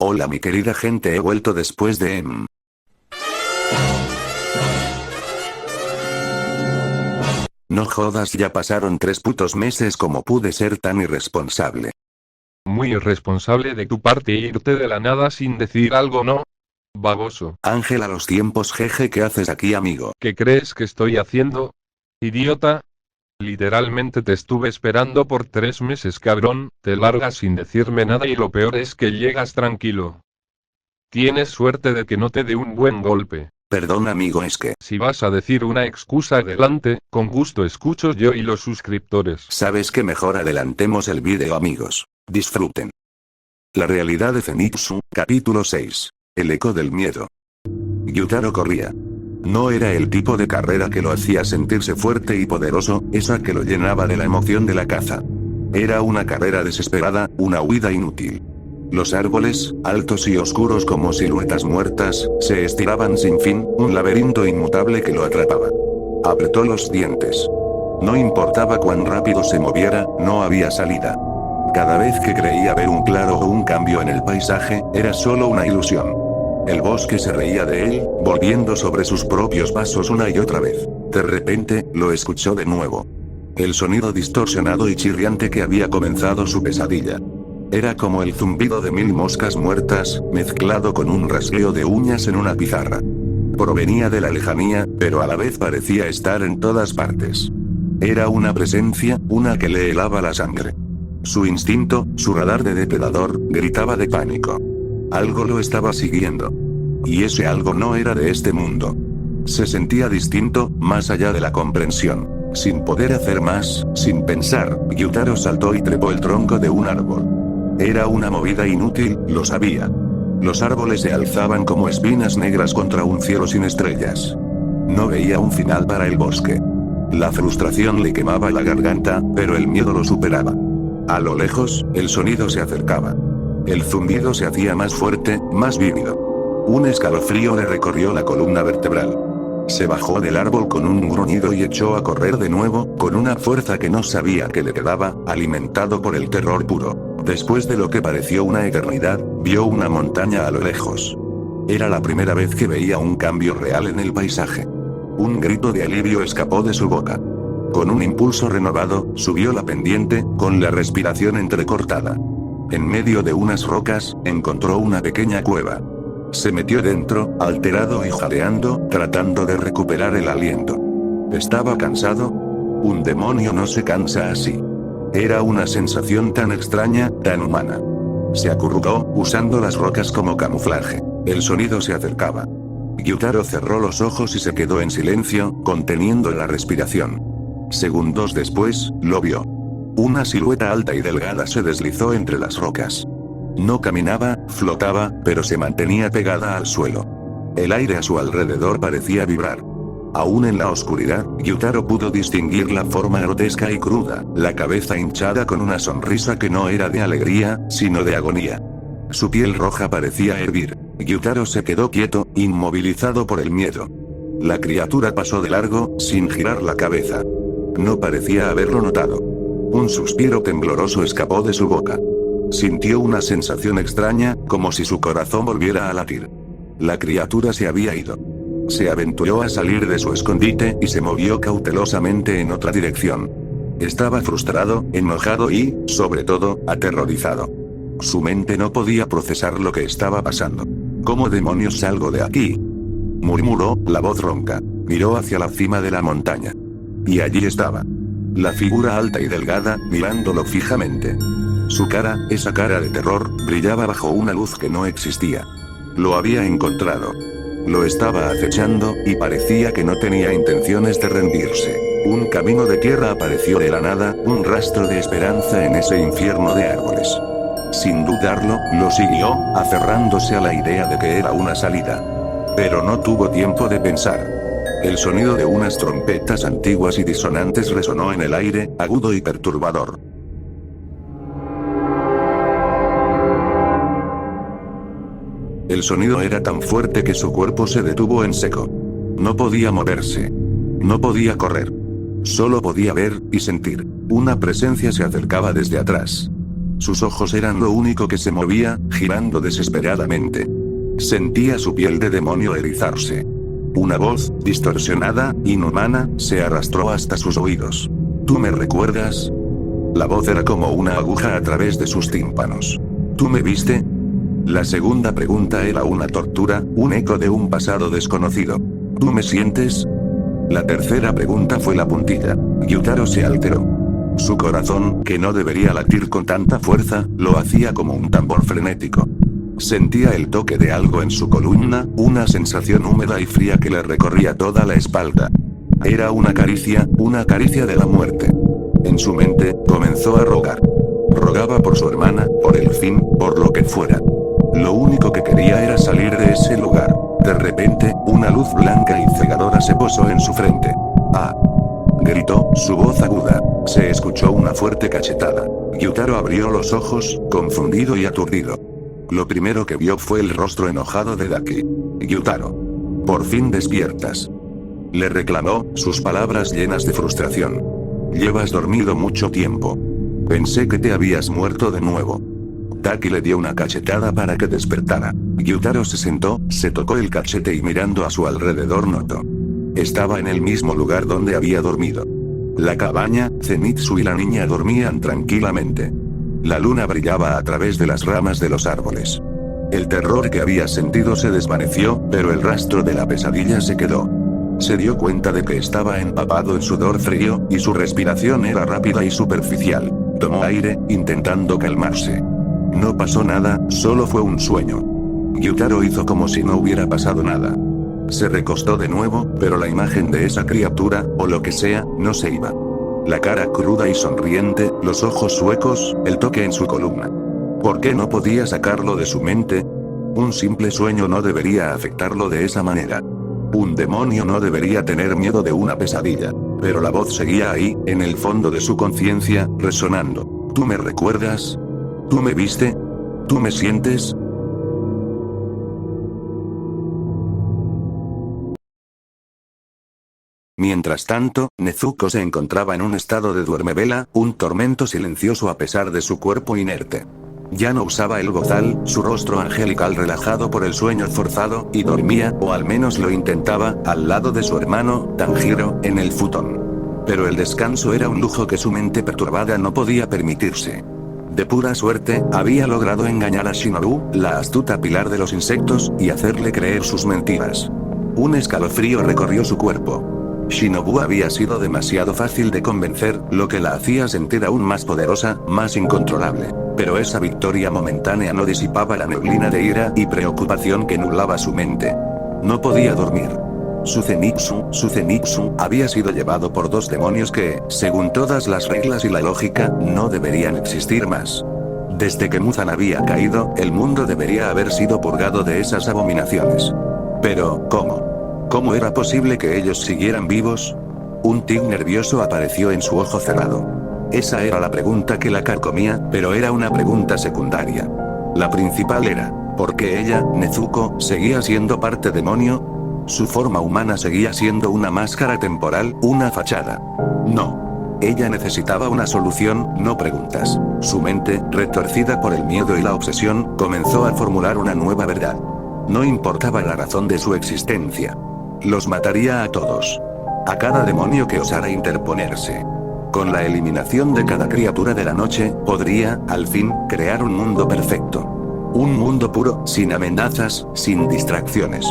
Hola mi querida gente, he vuelto después de No jodas, ya pasaron 3 putos meses. ¿Cómo pude ser tan irresponsable? Muy irresponsable de tu parte irte de la nada sin decir algo, ¿no? Baboso. Ángel, a los tiempos, jeje, ¿qué haces aquí, amigo? ¿Qué crees que estoy haciendo? Idiota. Literalmente te estuve esperando por 3 meses, cabrón, te largas sin decirme nada y lo peor es que llegas tranquilo. Tienes suerte de que no te dé un buen golpe. Perdón amigo, es que... Si vas a decir una excusa, adelante, con gusto escucho yo y los suscriptores. ¿Sabes qué? Mejor adelantemos el vídeo, amigos. Disfruten. La realidad de Zenitsu, capítulo 6. El eco del miedo. Gyutaro corría. No era el tipo de carrera que lo hacía sentirse fuerte y poderoso, esa que lo llenaba de la emoción de la caza. Era una carrera desesperada, una huida inútil. Los árboles, altos y oscuros como siluetas muertas, se estiraban sin fin, un laberinto inmutable que lo atrapaba. Apretó los dientes. No importaba cuán rápido se moviera, no había salida. Cada vez que creía ver un claro o un cambio en el paisaje, era solo una ilusión. El bosque se reía de él, volviendo sobre sus propios pasos una y otra vez. De repente, lo escuchó de nuevo. El sonido distorsionado y chirriante que había comenzado su pesadilla. Era como el zumbido de 1000 moscas muertas, mezclado con un rasgueo de uñas en una pizarra. Provenía de la lejanía, pero a la vez parecía estar en todas partes. Era una presencia, una que le helaba la sangre. Su instinto, su radar de depredador, gritaba de pánico. Algo lo estaba siguiendo. Y ese algo no era de este mundo. Se sentía distinto, más allá de la comprensión. Sin poder hacer más, sin pensar, Gyutaro saltó y trepó el tronco de un árbol. Era una movida inútil, lo sabía. Los árboles se alzaban como espinas negras contra un cielo sin estrellas. No veía un final para el bosque. La frustración le quemaba la garganta, pero el miedo lo superaba. A lo lejos, el sonido se acercaba. El zumbido se hacía más fuerte, más vívido. Un escalofrío le recorrió la columna vertebral. Se bajó del árbol con un gruñido y echó a correr de nuevo, con una fuerza que no sabía que le quedaba, alimentado por el terror puro. Después de lo que pareció una eternidad, vio una montaña a lo lejos. Era la primera vez que veía un cambio real en el paisaje. Un grito de alivio escapó de su boca. Con un impulso renovado, subió la pendiente, con la respiración entrecortada. En medio de unas rocas, encontró una pequeña cueva. Se metió dentro, alterado y jadeando, tratando de recuperar el aliento. ¿Estaba cansado? Un demonio no se cansa así. Era una sensación tan extraña, tan humana. Se acurrucó, usando las rocas como camuflaje. El sonido se acercaba. Gyutaro cerró los ojos y se quedó en silencio, conteniendo la respiración. Segundos después, lo vio. Una silueta alta y delgada se deslizó entre las rocas. No caminaba, flotaba, pero se mantenía pegada al suelo. El aire a su alrededor parecía vibrar. Aún en la oscuridad, Gyutaro pudo distinguir la forma grotesca y cruda, la cabeza hinchada con una sonrisa que no era de alegría, sino de agonía. Su piel roja parecía hervir. Gyutaro se quedó quieto, inmovilizado por el miedo. La criatura pasó de largo, sin girar la cabeza. No parecía haberlo notado. Un suspiro tembloroso escapó de su boca. Sintió una sensación extraña, como si su corazón volviera a latir. La criatura se había ido. Se aventuró a salir de su escondite y se movió cautelosamente en otra dirección. Estaba frustrado, enojado y, sobre todo, aterrorizado. Su mente no podía procesar lo que estaba pasando. ¿Cómo demonios salgo de aquí?, murmuró, la voz ronca. Miró hacia la cima de la montaña. Y allí estaba. La figura alta y delgada, mirándolo fijamente. Su cara, esa cara de terror, brillaba bajo una luz que no existía. Lo había encontrado. Lo estaba acechando, y parecía que no tenía intenciones de rendirse. Un camino de tierra apareció de la nada, un rastro de esperanza en ese infierno de árboles. Sin dudarlo, lo siguió, aferrándose a la idea de que era una salida. Pero no tuvo tiempo de pensar. El sonido de unas trompetas antiguas y disonantes resonó en el aire, agudo y perturbador. El sonido era tan fuerte que su cuerpo se detuvo en seco. No podía moverse. No podía correr. Solo podía ver y sentir. Una presencia se acercaba desde atrás. Sus ojos eran lo único que se movía, girando desesperadamente. Sentía su piel de demonio erizarse. Una voz, distorsionada, inhumana, se arrastró hasta sus oídos. ¿Tú me recuerdas? La voz era como una aguja a través de sus tímpanos. ¿Tú me viste? La segunda pregunta era una tortura, un eco de un pasado desconocido. ¿Tú me sientes? La tercera pregunta fue la puntilla. Gyutaro se alteró. Su corazón, que no debería latir con tanta fuerza, lo hacía como un tambor frenético. Sentía el toque de algo en su columna, una sensación húmeda y fría que le recorría toda la espalda. Era una caricia de la muerte. En su mente, comenzó a rogar. Rogaba por su hermana, por el fin, por lo que fuera. Lo único que quería era salir de ese lugar. De repente, una luz blanca y cegadora se posó en su frente. ¡Ah! Gritó, su voz aguda. Se escuchó una fuerte cachetada. Gyutaro abrió los ojos, confundido y aturdido. Lo primero que vio fue el rostro enojado de Daki. Gyutaro. Por fin despiertas. Le reclamó, sus palabras llenas de frustración. Llevas dormido mucho tiempo. Pensé que te habías muerto de nuevo. Daki le dio una cachetada para que despertara. Gyutaro se sentó, se tocó el cachete y mirando a su alrededor notó. Estaba en el mismo lugar donde había dormido. La cabaña, Zenitsu y la niña dormían tranquilamente. La luna brillaba a través de las ramas de los árboles. El terror que había sentido se desvaneció, pero el rastro de la pesadilla se quedó. Se dio cuenta de que estaba empapado en sudor frío, y su respiración era rápida y superficial. Tomó aire, intentando calmarse. No pasó nada, solo fue un sueño. Gyutaro hizo como si no hubiera pasado nada. Se recostó de nuevo, pero la imagen de esa criatura, o lo que sea, no se iba. La cara cruda y sonriente, los ojos huecos, el toque en su columna. ¿Por qué no podía sacarlo de su mente? Un simple sueño no debería afectarlo de esa manera. Un demonio no debería tener miedo de una pesadilla. Pero la voz seguía ahí, en el fondo de su conciencia, resonando. ¿Tú me recuerdas? ¿Tú me viste? ¿Tú me sientes? Mientras tanto, Nezuko se encontraba en un estado de duermevela, un tormento silencioso a pesar de su cuerpo inerte. Ya no usaba el bozal, su rostro angelical relajado por el sueño forzado, y dormía, o al menos lo intentaba, al lado de su hermano, Tanjiro, en el futón. Pero el descanso era un lujo que su mente perturbada no podía permitirse. De pura suerte, había logrado engañar a Shinobu, la astuta pilar de los insectos, y hacerle creer sus mentiras. Un escalofrío recorrió su cuerpo. Shinobu había sido demasiado fácil de convencer, lo que la hacía sentir aún más poderosa, más incontrolable. Pero esa victoria momentánea no disipaba la neblina de ira y preocupación que nublaba su mente. No podía dormir. Su Zenitsu, había sido llevado por dos demonios que, según todas las reglas y la lógica, no deberían existir más. Desde que Muzan había caído, el mundo debería haber sido purgado de esas abominaciones. Pero, ¿cómo? ¿Cómo era posible que ellos siguieran vivos? Un tic nervioso apareció en su ojo cerrado. Esa era la pregunta que la carcomía, pero era una pregunta secundaria. La principal era, ¿por qué ella, Nezuko, seguía siendo parte demonio? Su forma humana seguía siendo una máscara temporal, una fachada. No. Ella necesitaba una solución, no preguntas. Su mente, retorcida por el miedo y la obsesión, comenzó a formular una nueva verdad. No importaba la razón de su existencia. Los mataría a todos. A cada demonio que osara interponerse. Con la eliminación de cada criatura de la noche, podría, al fin, crear un mundo perfecto. Un mundo puro, sin amenazas, sin distracciones.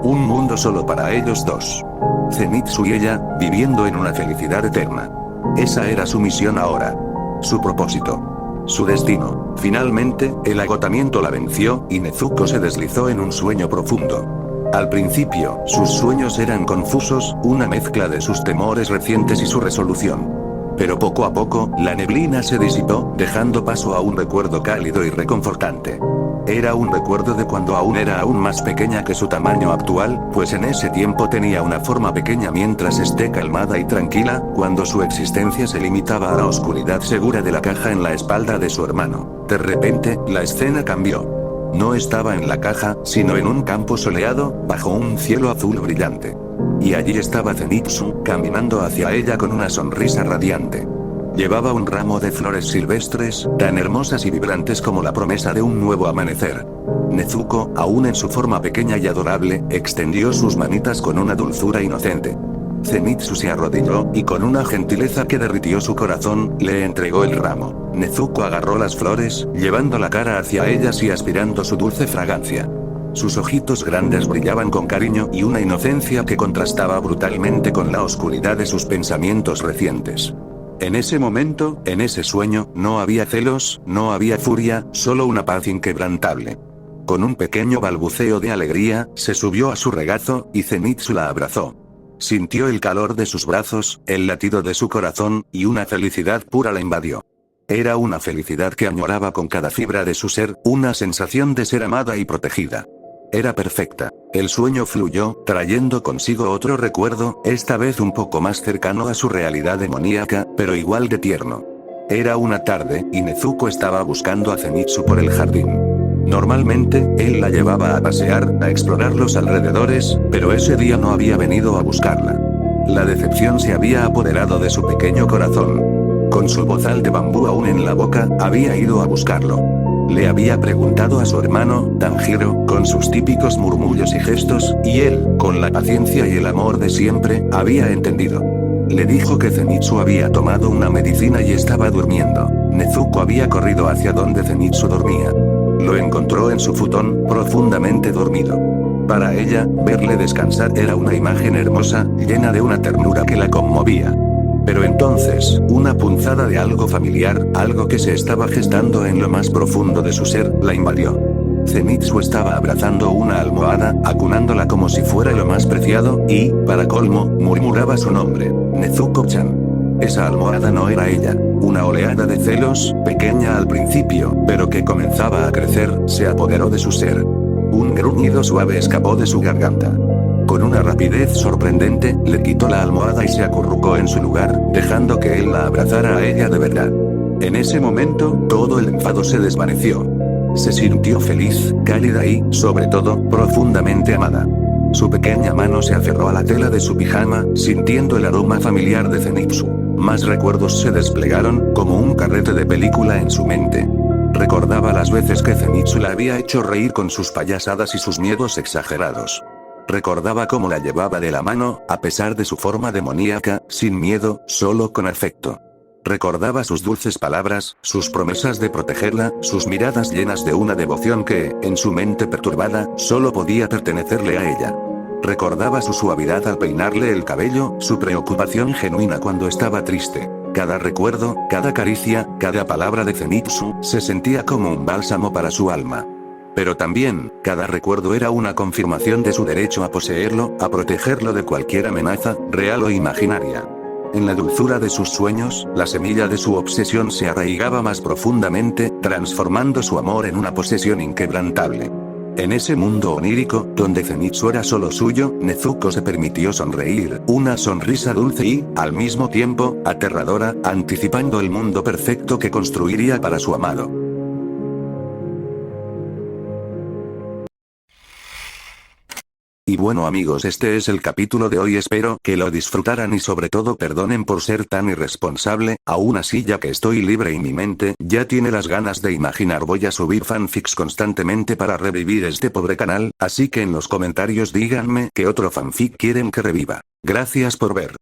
Un mundo solo para ellos dos. Zenitsu y ella, viviendo en una felicidad eterna. Esa era su misión ahora. Su propósito. Su destino. Finalmente, el agotamiento la venció, y Nezuko se deslizó en un sueño profundo. Al principio, sus sueños eran confusos, una mezcla de sus temores recientes y su resolución. Pero poco a poco, la neblina se disipó, dejando paso a un recuerdo cálido y reconfortante. Era un recuerdo de cuando aún era aún más pequeña que su tamaño actual, pues en ese tiempo tenía una forma pequeña mientras esté calmada y tranquila, cuando su existencia se limitaba a la oscuridad segura de la caja en la espalda de su hermano. De repente, la escena cambió. No estaba en la caja, sino en un campo soleado, bajo un cielo azul brillante. Y allí estaba Zenitsu, caminando hacia ella con una sonrisa radiante. Llevaba un ramo de flores silvestres, tan hermosas y vibrantes como la promesa de un nuevo amanecer. Nezuko, aún en su forma pequeña y adorable, extendió sus manitas con una dulzura inocente. Zenitsu se arrodilló, y con una gentileza que derritió su corazón, le entregó el ramo. Nezuko agarró las flores, llevando la cara hacia ellas y aspirando su dulce fragancia. Sus ojitos grandes brillaban con cariño y una inocencia que contrastaba brutalmente con la oscuridad de sus pensamientos recientes. En ese momento, en ese sueño, no había celos, no había furia, solo una paz inquebrantable. Con un pequeño balbuceo de alegría, se subió a su regazo, y Zenitsu la abrazó. Sintió el calor de sus brazos, el latido de su corazón, y una felicidad pura la invadió. Era una felicidad que añoraba con cada fibra de su ser, una sensación de ser amada y protegida. Era perfecta. El sueño fluyó, trayendo consigo otro recuerdo, esta vez un poco más cercano a su realidad demoníaca, pero igual de tierno. Era una tarde, y Nezuko estaba buscando a Zenitsu por el jardín. Normalmente, él la llevaba a pasear, a explorar los alrededores, pero ese día no había venido a buscarla. La decepción se había apoderado de su pequeño corazón. Con su bozal de bambú aún en la boca, había ido a buscarlo. Le había preguntado a su hermano, Tanjiro, con sus típicos murmullos y gestos, y él, con la paciencia y el amor de siempre, había entendido. Le dijo que Zenitsu había tomado una medicina y estaba durmiendo. Nezuko había corrido hacia donde Zenitsu dormía. Lo encontró en su futón, profundamente dormido. Para ella, verle descansar era una imagen hermosa, llena de una ternura que la conmovía. Pero entonces, una punzada de algo familiar, algo que se estaba gestando en lo más profundo de su ser, la invadió. Zenitsu estaba abrazando una almohada, acunándola como si fuera lo más preciado, y, para colmo, murmuraba su nombre, Nezuko-chan. Esa almohada no era ella. Una oleada de celos, pequeña al principio, pero que comenzaba a crecer, se apoderó de su ser. Un gruñido suave escapó de su garganta. Con una rapidez sorprendente, le quitó la almohada y se acurrucó en su lugar, dejando que él la abrazara a ella de verdad. En ese momento, todo el enfado se desvaneció. Se sintió feliz, cálida y, sobre todo, profundamente amada. Su pequeña mano se aferró a la tela de su pijama, sintiendo el aroma familiar de Zenitsu. Más recuerdos se desplegaron, como un carrete de película en su mente. Recordaba las veces que Zenitsu la había hecho reír con sus payasadas y sus miedos exagerados. Recordaba cómo la llevaba de la mano, a pesar de su forma demoníaca, sin miedo, solo con afecto. Recordaba sus dulces palabras, sus promesas de protegerla, sus miradas llenas de una devoción que, en su mente perturbada, solo podía pertenecerle a ella. Recordaba su suavidad al peinarle el cabello, su preocupación genuina cuando estaba triste. Cada recuerdo, cada caricia, cada palabra de Zenitsu, se sentía como un bálsamo para su alma. Pero también, cada recuerdo era una confirmación de su derecho a poseerlo, a protegerlo de cualquier amenaza, real o imaginaria. En la dulzura de sus sueños, la semilla de su obsesión se arraigaba más profundamente, transformando su amor en una posesión inquebrantable. En ese mundo onírico, donde Zenitsu era solo suyo, Nezuko se permitió sonreír, una sonrisa dulce y, al mismo tiempo, aterradora, anticipando el mundo perfecto que construiría para su amado. Y bueno amigos, este es el capítulo de hoy, espero que lo disfrutaran y sobre todo perdonen por ser tan irresponsable, aún así ya que estoy libre y mi mente ya tiene las ganas de imaginar, voy a subir fanfics constantemente para revivir este pobre canal, así que en los comentarios díganme qué otro fanfic quieren que reviva. Gracias por ver.